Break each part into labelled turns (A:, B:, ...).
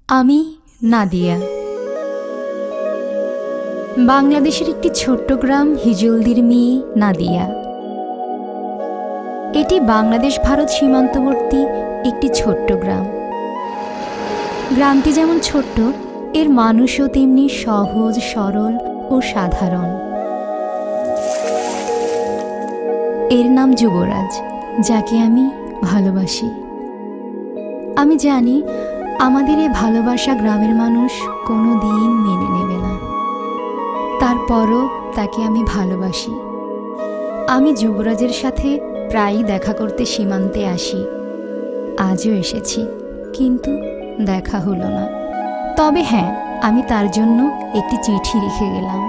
A: আমি নাদিয়া। বাংলাদেশের একটি ছোট্ট গ্রাম হিজলদির মেয়ে নাদিয়া। এটি বাংলাদেশ ভারত সীমান্তবর্তী একটি ছোট্ট গ্রাম। গ্রামটি যেমন ছোট্ট, এর মানুষও তেমনি সহজ, সরল ও সাধারণ। এর নাম যুবরাজ, যাকে আমি ভালোবাসি। আমি জানি আমাদের এই ভালোবাসা গ্রামের মানুষ কোনো দিন মেনে নেবে না, তারপরও তাকে আমি ভালোবাসি। আমি যুবরাজের সাথে প্রায়ই দেখা করতে সীমান্তে আসি। আজও এসেছি, কিন্তু দেখা হলো না। তবে হ্যাঁ, আমি তার জন্য একটি চিঠি লিখে গেলাম।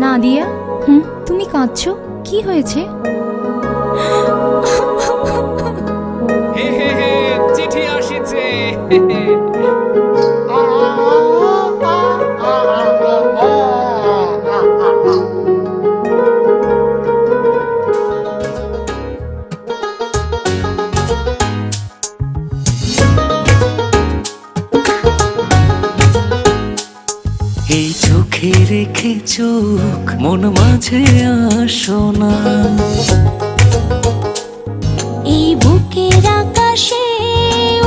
A: নাদিয়া, তুমি কাঁদছো? কি হয়েছে?
B: চিঠি আসিছে।
C: এই চোখে রেখে চোখ মন মাঝে আসো না,
D: এই বুকের আকাশে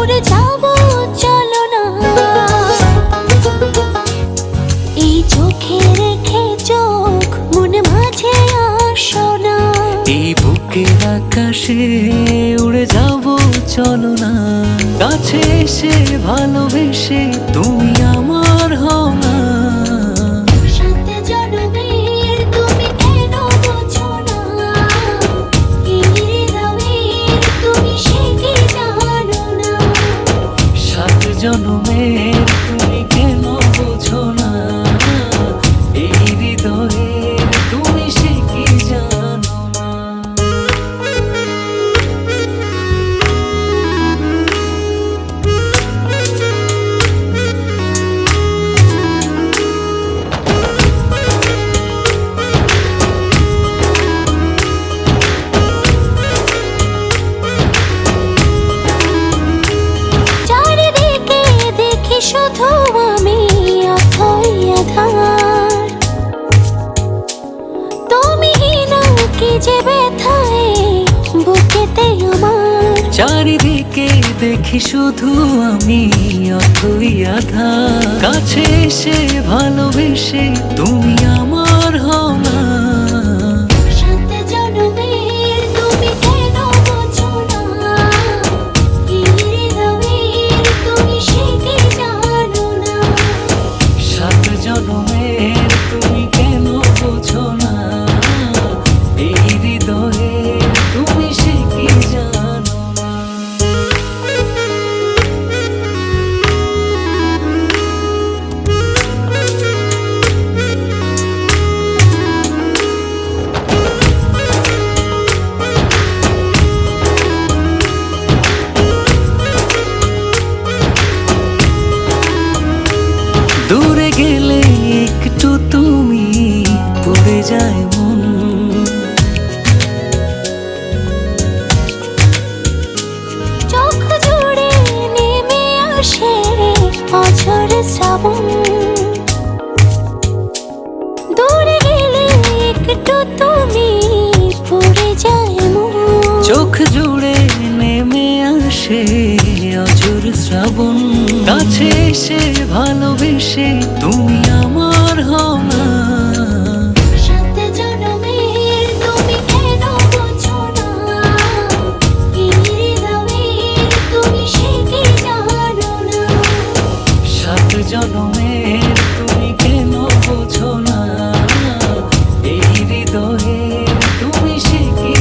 D: উড়ে যাব চলো না। এই চোখে রেখে চোখ মন মাঝে আসো না,
C: এই বুকের আকাশে উড়ে যাব চলো না। কাছে এসে ভালোবেসে তুমি আমার হও না।
D: সাত জনমের তুমি কেন বোঝো না, এই হৃদয়ের তুমি সে কি জানো না।
C: সাত জনমের তুমি কেন বোঝো না, এই হৃদয়ের তুমি সে কি জানো না।
D: চারিদিকে দেখি শুধু আমি অথই আধার, তুমি না কি যে ব্যথায় বুকেতে আমার।
C: চারিদিকে দেখি শুধু আমি অথই আধার। কাছে এসে ভালোবেসে তুমি আমার হও না।
D: সাত জনমের তুমি কেন বোঝো না, এই হৃদয়ের তুমি সে কি জানো না।
C: সাত জনমের তুমি কেন বোঝো না, এই হৃদয়ের তুমি সে কি জানো না। দূরে গেলে একটু তুমি পড়ে যায় মন,
D: চোখ জুড়ে নেমে আসে অঝোর শ্রাবণ। দূরে গেলে একটু তুমি পড়ে যায় মন।
C: চোখ জুড়ে নেমে আসে অঝোর শ্রাবণ। কাছে এসে ভালোবেসে তুমি আমার হও না।
D: সাত জনমের তুমি কেন বোঝো না, এই হৃদয়ের তুমি সে কি জানো না।
C: সাত জনমের তুমি কেন বোঝো না, এই হৃদয়ের তুমি সে কি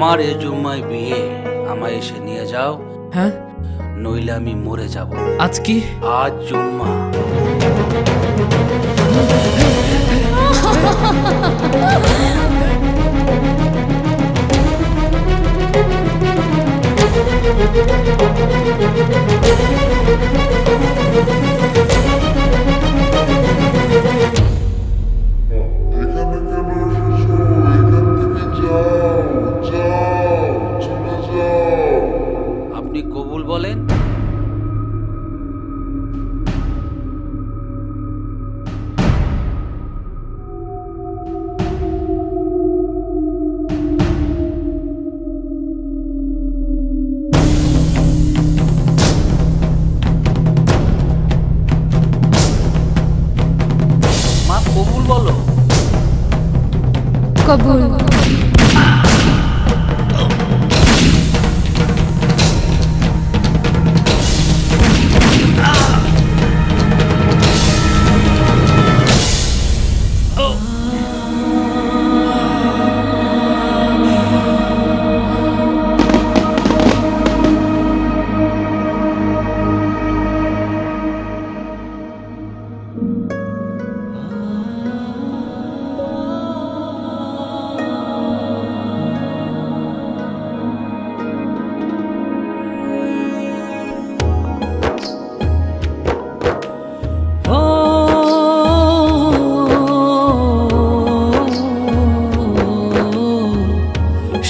E: আমার এই জুম্মায় বিয়ে, আমায় এসে নিয়ে যাও,
B: হ্যাঁ
E: নইলে আমি মরে যাব।
B: আজ কি?
E: আজ জুম্মা।
F: এখানে কেন এসেছো? এখান থেকে যাও, যাও, চলে যাও।
E: আপনি কবুল বলেন। মা কবুল বলো।
A: কবুল।
C: ও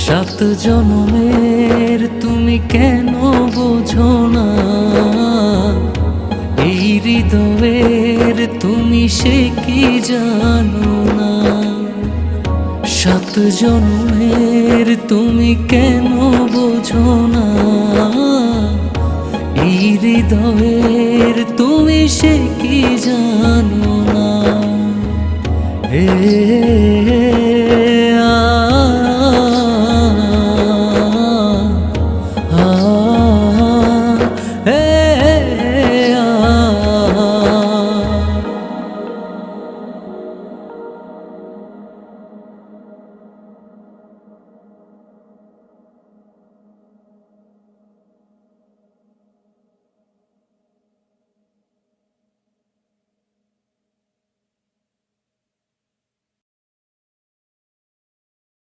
C: সাত জনমের তুমি কেন বোঝো না, এই হৃদয়ের তুমি সে কি জানো না। সাত জনমের তুমি কেন বোঝো না, এই হৃদয়ের তুমি সে কি জানো না। হে